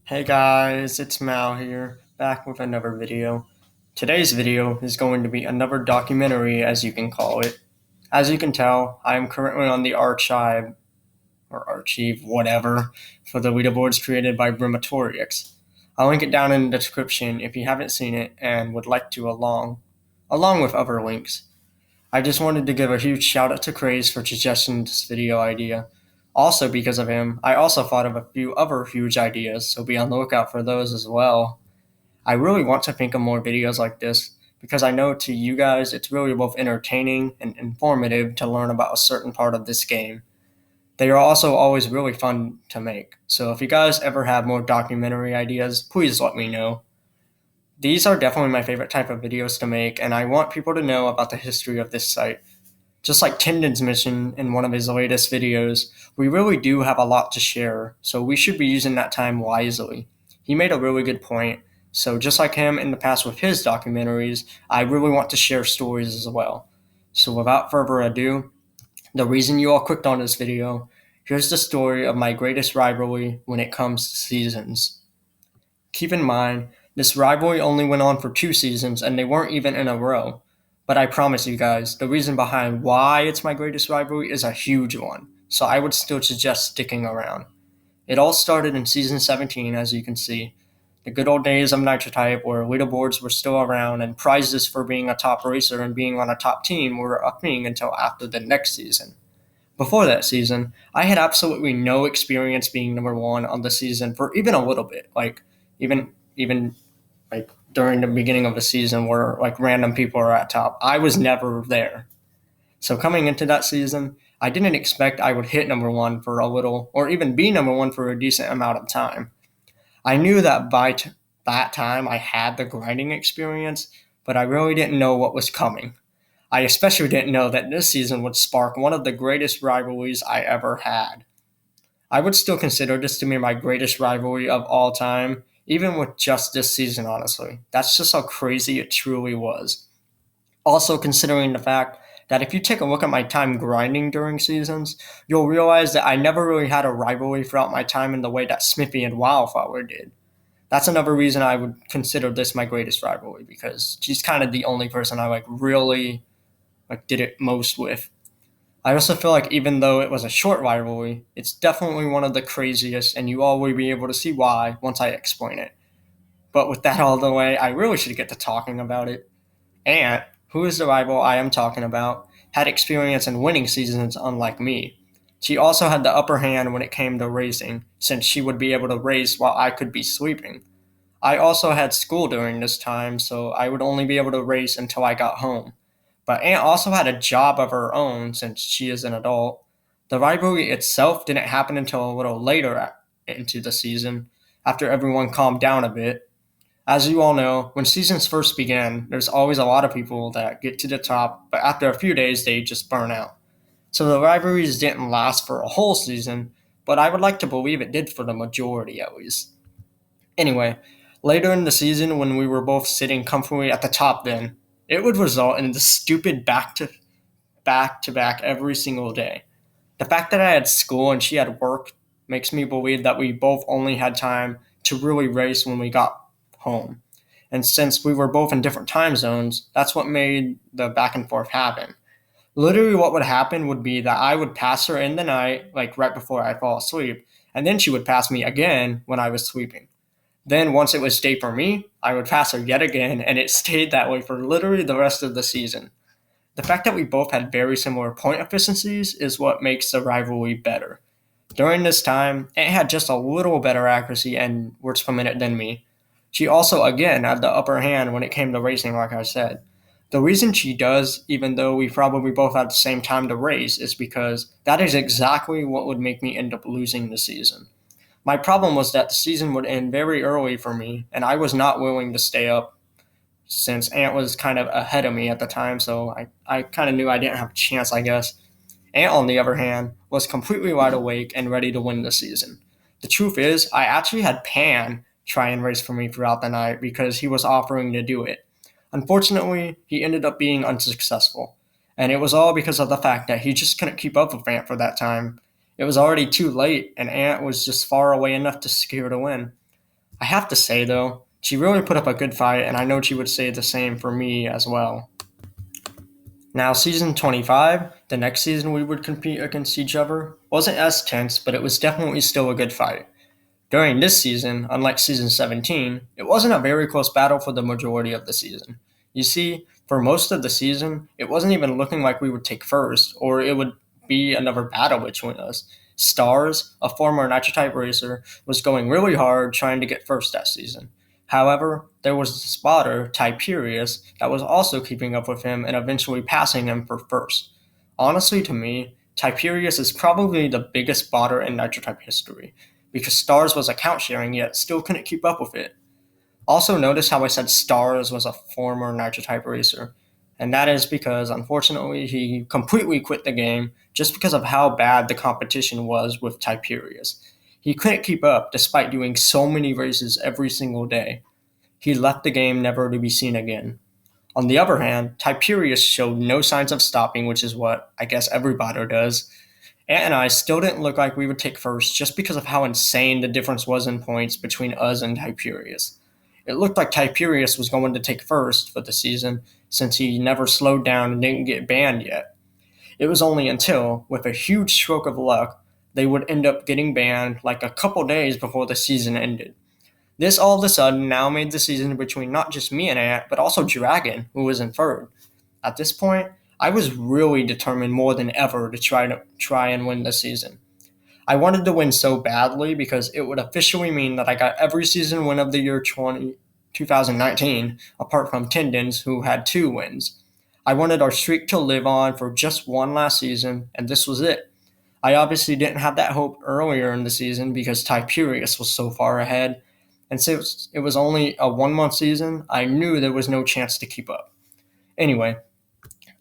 Hey guys, it's Mal here, back with another video. Today's video is going to be another documentary, as you can call it. As you can tell, I am currently on the archive, or archive, whatever, for the leaderboards created by Brimatorix. I'll link it down in the description if you haven't seen it and would like to along with other links. I just wanted to give a huge shout out to Craze for suggesting this video idea. Also, because of him, I also thought of a few other huge ideas, so be on the lookout for those as well. I really want to think of more videos like this because I know to you guys it's really both entertaining and informative to learn about a certain part of this game. They are also always really fun to make, so if you guys ever have more documentary ideas, please let me know. These are definitely my favorite type of videos to make, and I want people to know about the history of this site. Just like Tendon's mission in one of his latest videos, we really do have a lot to share, so we should be using that time wisely. He made a really good point, so just like him in the past with his documentaries, I really want to share stories as well. So without further ado, the reason you all clicked on this video, here's the story of my greatest rivalry when it comes to seasons. Keep in mind, this rivalry only went on for 2 seasons and they weren't even in a row. But I promise you guys, the reason behind why it's my greatest rivalry is a huge one, so I would still suggest sticking around. It all started in season 17, as you can see. The good old days of Nitro Type, where leaderboards were still around and prizes for being a top racer and being on a top team were a thing until after the next season. Before that season, I had absolutely no experience being number one on the season for even a little bit. Even like during the beginning of the season where like random people are at top. I was never there. So coming into that season, I didn't expect I would hit number one for a little or even be number one for a decent amount of time. I knew that that time I had the grinding experience, but I really didn't know what was coming. I especially didn't know that this season would spark one of the greatest rivalries I ever had. I would still consider this to be my greatest rivalry of all time, even with just this season, honestly. That's just how crazy it truly was. Also, considering the fact that if you take a look at my time grinding during seasons, you'll realize that I never really had a rivalry throughout my time in the way that Smithy and Wildflower did. That's another reason I would consider this my greatest rivalry because she's kind of the only person I really did it most with. I also feel like even though it was a short rivalry, it's definitely one of the craziest, and you all will be able to see why once I explain it. But with that out of the way, I really should get to talking about it. Ant, who is the rival I am talking about, had experience in winning seasons unlike me. She also had the upper hand when it came to racing, since she would be able to race while I could be sleeping. I also had school during this time, so I would only be able to race until I got home. But Aunt also had a job of her own since she is an adult. The rivalry itself didn't happen until a little later into the season, after everyone calmed down a bit. As you all know, when seasons first begin, there's always a lot of people that get to the top, but after a few days they just burn out. So the rivalries didn't last for a whole season, but I would like to believe it did for the majority at least. Anyway, later in the season when we were both sitting comfortably at the top then, it would result in the stupid back to back every single day. The fact that I had school and she had work makes me believe that we both only had time to really race when we got home. And since we were both in different time zones, that's what made the back and forth happen. Literally, what would happen would be that I would pass her in the night, like right before I fall asleep, and then she would pass me again when I was sleeping. Then, once it was day for me, I would pass her yet again, and it stayed that way for literally the rest of the season. The fact that we both had very similar point efficiencies is what makes the rivalry better. During this time, it had just a little better accuracy and words per minute than me. She also, again, had the upper hand when it came to racing, like I said. The reason she does, even though we probably both had the same time to race, is because that is exactly what would make me end up losing the season. My problem was that the season would end very early for me, and I was not willing to stay up since Ant was kind of ahead of me at the time, so I kind of knew I didn't have a chance, I guess. Ant, on the other hand, was completely wide awake and ready to win the season. The truth is, I actually had Pan try and race for me throughout the night because he was offering to do it. Unfortunately, he ended up being unsuccessful, and it was all because of the fact that he just couldn't keep up with Ant for that time. It was already too late, and Ant was just far away enough to secure the win. I have to say though, she really put up a good fight, and I know she would say the same for me as well. Now, season 25, the next season we would compete against each other, wasn't as tense, but it was definitely still a good fight. During this season, unlike season 17, it wasn't a very close battle for the majority of the season. You see, for most of the season, it wasn't even looking like we would take first, or it would be another battle between us. Stars, a former Nitro Type racer, was going really hard trying to get first that season. However, there was a spotter, Tiberius, that was also keeping up with him and eventually passing him for first. Honestly, to me, Tiberius is probably the biggest spotter in Nitro Type history because Stars was account sharing yet still couldn't keep up with it. Also, notice how I said Stars was a former Nitro Type racer, and that is because unfortunately he completely quit the game just because of how bad the competition was with Tiberius. He couldn't keep up despite doing so many races every single day. He left the game never to be seen again. On the other hand, Tiberius showed no signs of stopping, which is what I guess everybody does, Ant and I still didn't look like we would take first just because of how insane the difference was in points between us and Tiberius. It looked like Tiberius was going to take first for the season since he never slowed down and didn't get banned yet. It was only until, with a huge stroke of luck, they would end up getting banned like a couple days before the season ended. This all of a sudden now made the season between not just me and Ant, but also Dragon, who was in third. At this point, I was really determined more than ever to try and win the season. I wanted to win so badly because it would officially mean that I got every season win of the year 2019, apart from Tendons, who had 2 wins. I wanted our streak to live on for just one last season, and this was it. I obviously didn't have that hope earlier in the season because Tiberius was so far ahead, and since it was only a 1 month season, I knew there was no chance to keep up. Anyway,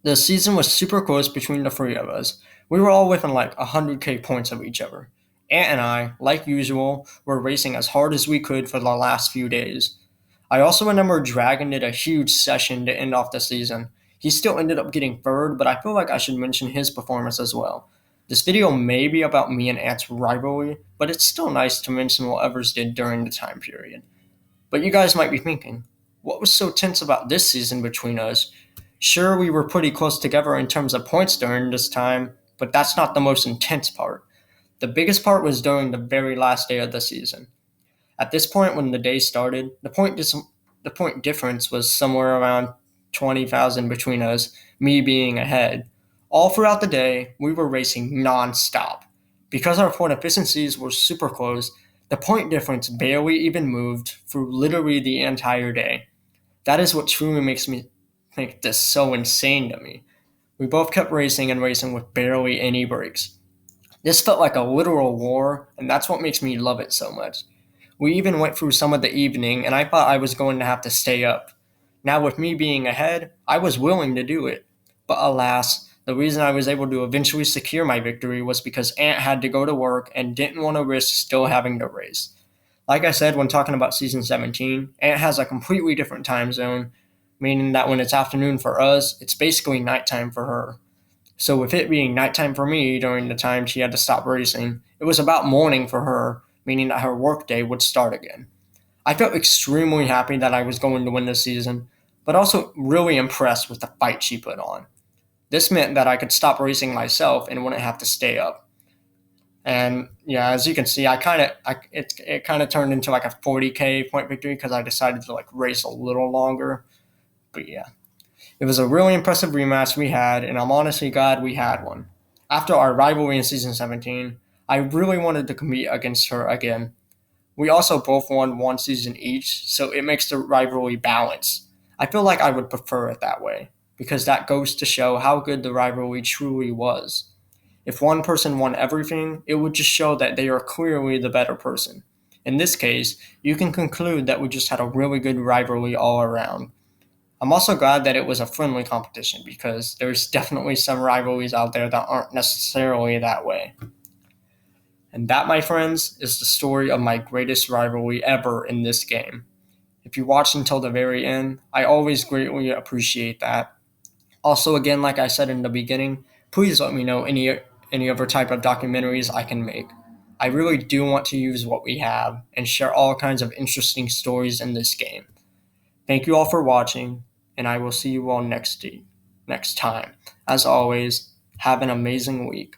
the season was super close between the three of us. We were all within like 100k points of each other. Ant and I, like usual, were racing as hard as we could for the last few days. I also remember Dragon did a huge session to end off the season. He still ended up getting third, but I feel like I should mention his performance as well. This video may be about me and Ant's rivalry, but it's still nice to mention what others did during the time period. But you guys might be thinking, what was so tense about this season between us? Sure, we were pretty close together in terms of points during this time, but that's not the most intense part. The biggest part was during the very last day of the season. At this point, when the day started, the point difference was somewhere around 20,000 between us, me being ahead. All throughout the day, we were racing non-stop. Because our point efficiencies were super close, the point difference barely even moved through literally the entire day. That is what truly makes me think this so insane to me. We both kept racing and racing with barely any breaks. This felt like a literal war, and that's what makes me love it so much. We even went through some of the evening, and I thought I was going to have to stay up. Now, with me being ahead, I was willing to do it. But alas, the reason I was able to eventually secure my victory was because Ant had to go to work and didn't want to risk still having to race. Like I said when talking about season 17, Ant has a completely different time zone, meaning that when it's afternoon for us, it's basically nighttime for her. So with it being nighttime for me during the time she had to stop racing, it was about morning for her, meaning that her workday would start again. I felt extremely happy that I was going to win this season, but also really impressed with the fight she put on. This meant that I could stop racing myself and wouldn't have to stay up. And yeah, as you can see, it kind of turned into like a 40k point victory because I decided to like race a little longer. But yeah, it was a really impressive rematch we had, and I'm honestly glad we had one. After our rivalry in season 17, I really wanted to compete against her again. We also both won one season each, so it makes the rivalry balanced. I feel like I would prefer it that way, because that goes to show how good the rivalry truly was. If one person won everything, it would just show that they are clearly the better person. In this case, you can conclude that we just had a really good rivalry all around. I'm also glad that it was a friendly competition because there's definitely some rivalries out there that aren't necessarily that way. And that, my friends, is the story of my greatest rivalry ever in this game. If you watched until the very end, I always greatly appreciate that. Also, again, like I said in the beginning, please let me know any other type of documentaries I can make. I really do want to use what we have and share all kinds of interesting stories in this game. Thank you all for watching, and I will see you all next time. As always, have an amazing week.